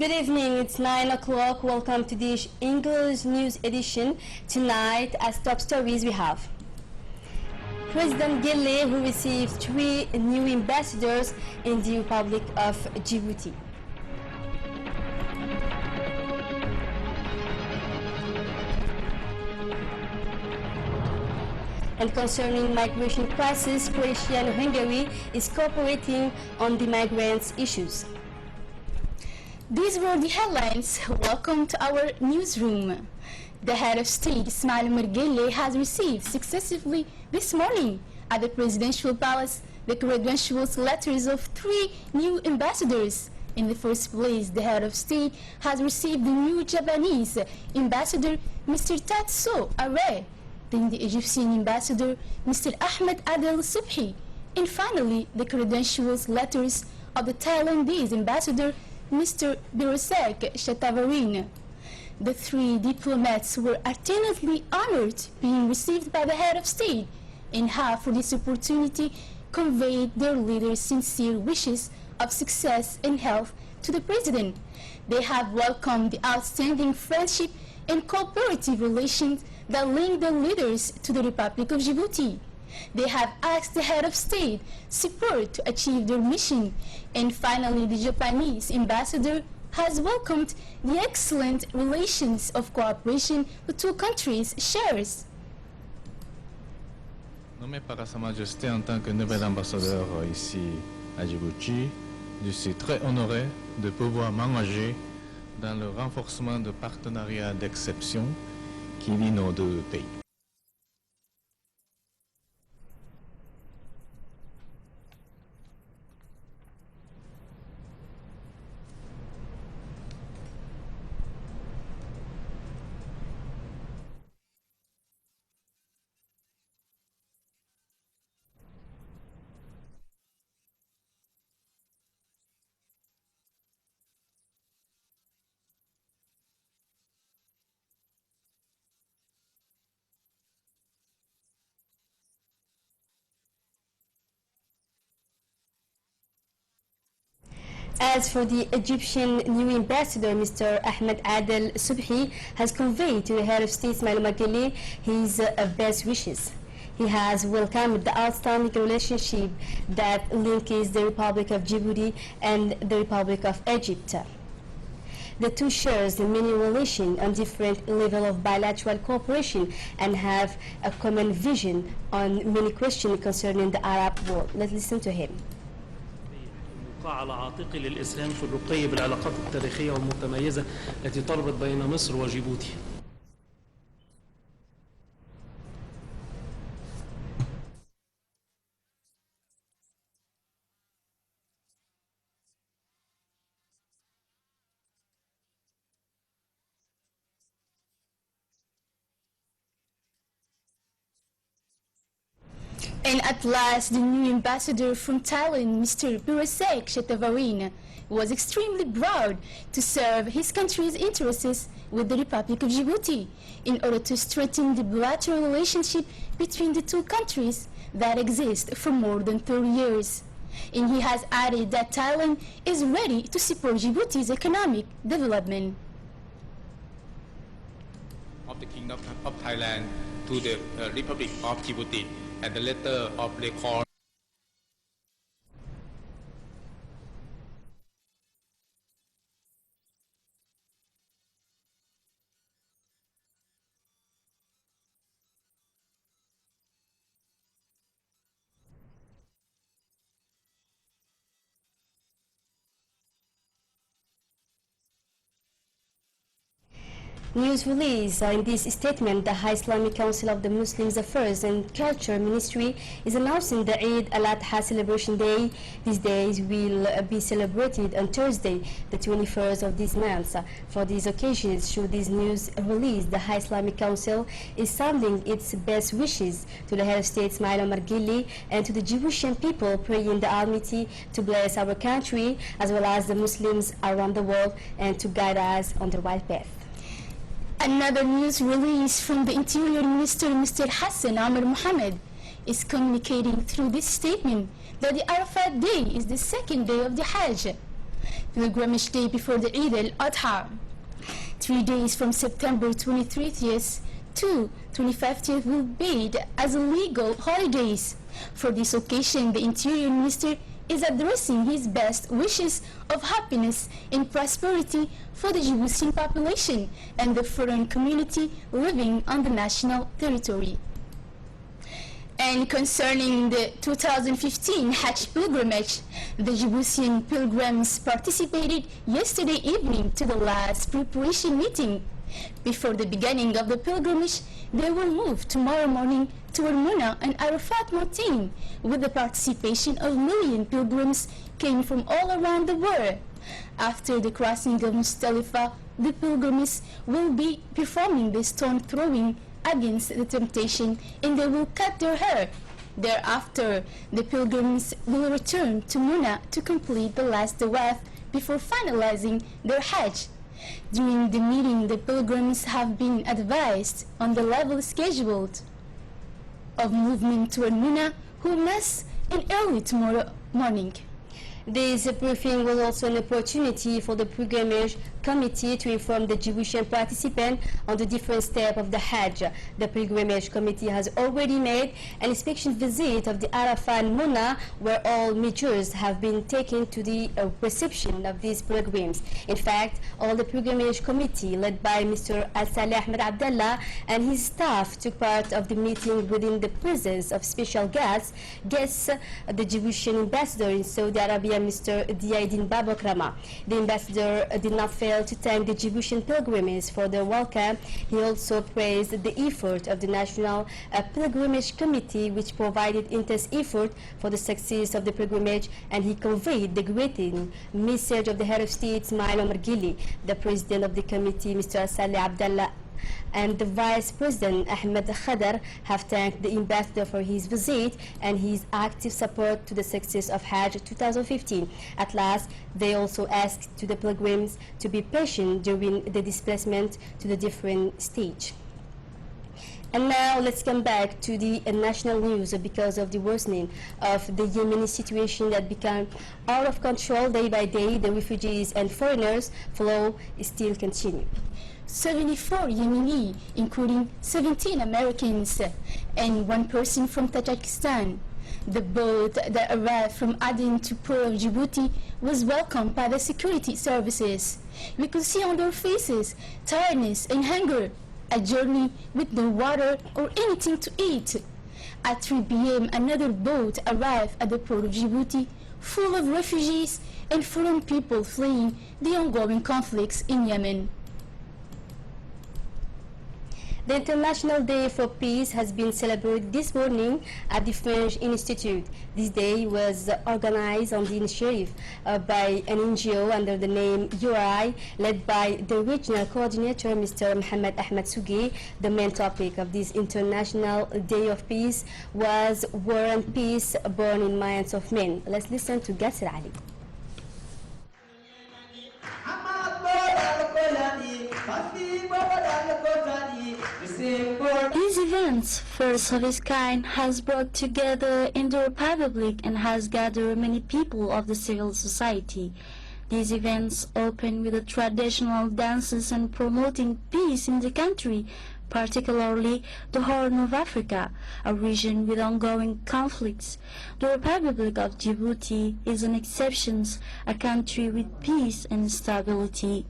Good evening, it's 9 o'clock. Welcome to the English News Edition. Tonight, as top stories we have President Gele, who received 3 new ambassadors in the Republic of Djibouti. And concerning migration crisis, Croatia and Hungary is cooperating on the migrants' issues. These were the headlines. Welcome to our newsroom. The head of state, Ismail Margele, has received successively this morning at the presidential palace the credentials letters of 3 new ambassadors. In the first place, the head of state has received the new Japanese ambassador, Mr. Tatsuo Are, then the Egyptian ambassador, Mr. Ahmed Adel Subhi, and finally the credentials letters of the Thailandese ambassador, Mr. Birosek Shetavarin. The 3 diplomats were alternately honored being received by the head of state and have for this opportunity conveyed their leaders' sincere wishes of success and health to the president. They have welcomed the outstanding friendship and cooperative relations that link the leaders to the Republic of Djibouti. They have asked the head of state support to achieve their mission. And finally, the Japanese ambassador has welcomed the excellent relations of cooperation the 2 countries shares. Nommé par Sa Majesté en tant que nouvel ambassadeur ici à Djibouti, je suis très honoré de pouvoir m'engager dans le renforcement de partenariats d'exception qui lient nos 2 pays. As for the Egyptian new ambassador, Mr. Ahmed Adel Subhi has conveyed to the head of state, Ismail Margele, his best wishes. He has welcomed the outstanding relationship that links the Republic of Djibouti and the Republic of Egypt. The 2 shares many relations on different levels of bilateral cooperation and have a common vision on many questions concerning the Arab world. Let's listen to him. على عاتقي للإسهام في الرقي بالعلاقات التاريخية والمتميزة التي تربط بين مصر وجيبوتي. And at last, the new ambassador from Thailand, Mr. Birosek Shetavarin, was extremely proud to serve his country's interests with the Republic of Djibouti in order to strengthen the bilateral relationship between the 2 countries that exist for more than 30 years. And he has added that Thailand is ready to support Djibouti's economic development. Of the Kingdom of Thailand to the Republic of Djibouti and the letter of record. News release in this statement, the High Islamic Council of the Muslims Affairs and Culture Ministry is announcing the Eid al-Adha celebration day. These days will be celebrated on Thursday, the 21st of this month. For these occasions, through this news release, the High Islamic Council is sending its best wishes to the head of state, Ismail Margele, and to the Djiboutian people, praying the Almighty to bless our country as well as the Muslims around the world and to guide us on the right path. Another news release from the Interior Minister, Mr. Hassan Amr Mohammed, is communicating through this statement that the Arafat Day is the 2nd day of the Hajj. pilgrimage day before the Eid al-Adha. 3 days from September 23rd to 25th will be as legal holidays. For this occasion, the Interior Minister is addressing his best wishes of happiness and prosperity for the Djiboutian population and the foreign community living on the national territory. And concerning the 2015 Hajj pilgrimage, the Djiboutian pilgrims participated yesterday evening to the last preparation meeting. Before the beginning of the pilgrimage, they will move tomorrow morning to Muna and Arafat Mountain, with the participation of million pilgrims came from all around the world. After the crossing of Muzdalifah, the pilgrims will be performing the stone throwing against the temptation, and they will cut their hair. Thereafter, the pilgrims will return to Muna to complete the last tawaf before finalizing their Hajj. During the meeting, the pilgrims have been advised on the level scheduled of movement toward Muna, who must in early tomorrow morning. This briefing was also an opportunity for the pilgrimage committee to inform the Djiboutian participants on the different steps of the Hajj. The pilgrimage committee has already made an inspection visit of the Arafat and Muna, where all measures have been taken to the reception of these pilgrims. In fact, all the pilgrimage committee, led by Mr. Al-Saleh Ahmed Abdallah and his staff, took part of the meeting within the presence of special guests, the Djiboutian ambassador in Saudi Arabia, Mr. Diaidin Babakrama. The ambassador did not fail to thank the Djiboutian pilgrims for their welcome. He also praised the effort of the National Pilgrimage Committee, which provided intense effort for the success of the pilgrimage, and he conveyed the greeting message of the head of state, Ismail Omar Gili. The president of the committee, Mr. Saleh Abdallah, and the Vice President Ahmed Khadar have thanked the ambassador for his visit and his active support to the success of Hajj 2015. At last, they also asked to the pilgrims to be patient during the displacement to the different stages. And now let's come back to the national news. Because of the worsening of the Yemeni situation that became out of control day by day, the refugees and foreigners flow still continue. 74 Yemeni, including 17 Americans and 1 person from Tajikistan. The boat that arrived from Aden to Port of Djibouti was welcomed by the security services. We could see on their faces tiredness and hunger, a journey with no water or anything to eat. At 3 p.m., another boat arrived at the Port of Djibouti full of refugees and foreign people fleeing the ongoing conflicts in Yemen. The International Day for Peace has been celebrated this morning at the French Institute. This day was organized on the initiative by an NGO under the name URI, led by the regional coordinator, Mr. Mohamed Ahmed Sougui. The main topic of this International Day of Peace was War and Peace Born in Minds of Men. Let's listen to Gasser Ali. These events, first of its kind, has brought together in the Republic and has gathered many people of the civil society. These events open with the traditional dances and promoting peace in the country, particularly the Horn of Africa, a region with ongoing conflicts. The Republic of Djibouti is an exception, a country with peace and stability.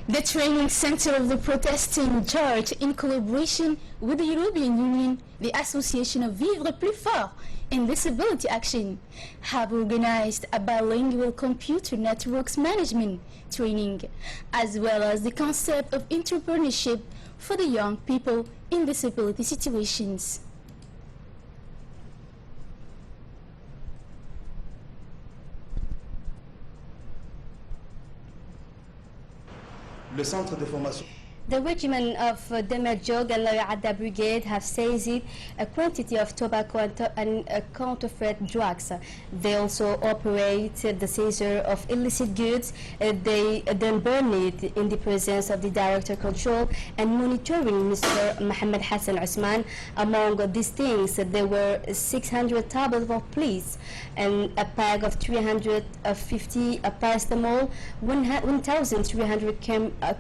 The training center of the protesting church, in collaboration with the European Union, the Association of Vivre Plus Fort and Disability Action, have organized a bilingual computer networks management training, as well as the concept of entrepreneurship for the young people in disability situations. The regiment of Assajog and Loyada Brigade have seized a quantity of tobacco and counterfeit drugs. They also operate the seizure of illicit goods. They then burn it in the presence of the Director Control and Monitoring, Mr. Mohammed Hassan Usman. Among these things, there were 600 tablets of police and a pack of 350 paracetamol, 1,300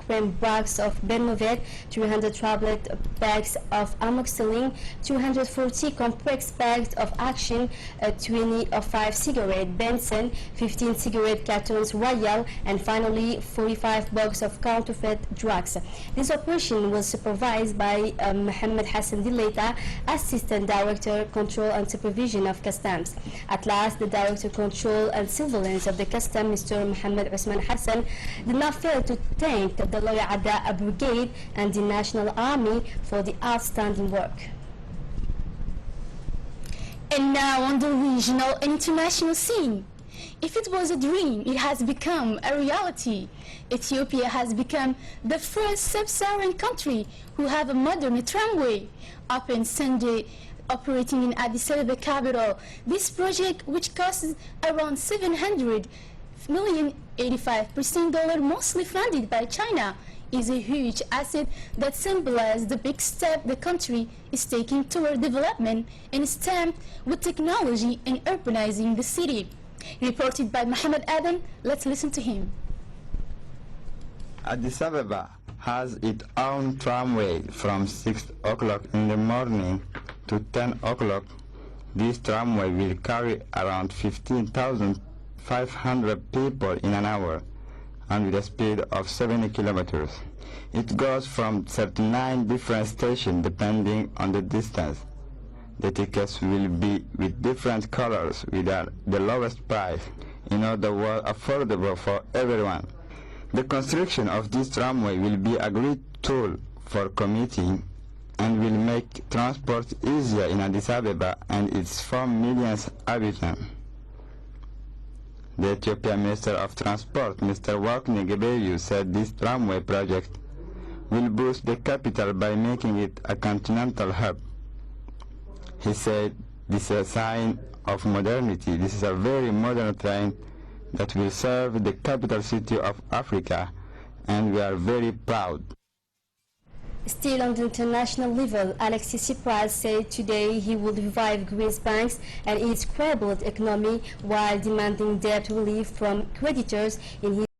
gram bags of Novet, 300 tablet bags of amoxicillin, 240 complex bags of Action, 25 cigarette Benson, 15 cigarette cartons Royal, and finally 45 boxes of counterfeit drugs. This operation was supervised by Mohammed Hassan Dileta, Assistant Director, Control and Supervision of Customs. At last, the Director, Control and Surveillance of the Customs, Mr. Mohammed Usman Hassan, did not fail to thank the Loyada Brigade and the National Army for the outstanding work. And now on the regional and international scene. If it was a dream, it has become a reality. Ethiopia has become the first sub-Saharan country who have a modern tramway, opened Sunday, operating in Addis Ababa capital. This project, which costs around $700 million, 85% mostly funded by China, is a huge asset that symbolizes the big step the country is taking toward development and stamped with technology and urbanizing the city. Reported by Mohammed Adam, let's listen to him. Addis Ababa has its own tramway from 6 o'clock in the morning to 10 o'clock. This tramway will carry around 15,500 people in an hour, and with a speed of 70 kilometers. It goes from 39 different stations depending on the distance. The tickets will be with different colors with the lowest price, in other words, affordable for everyone. The construction of this tramway will be a great tool for commuting and will make transport easier in Addis Ababa and its 4 million inhabitants. The Ethiopian Minister of Transport, Mr. Wakne Gebeyu, said this tramway project will boost the capital by making it a continental hub. He said this is a sign of modernity. This is a very modern train that will serve the capital city of Africa, and we are very proud. Still on the international level, Alexis Tsipras said today he would revive Greece banks and its crippled economy while demanding debt relief from creditors in his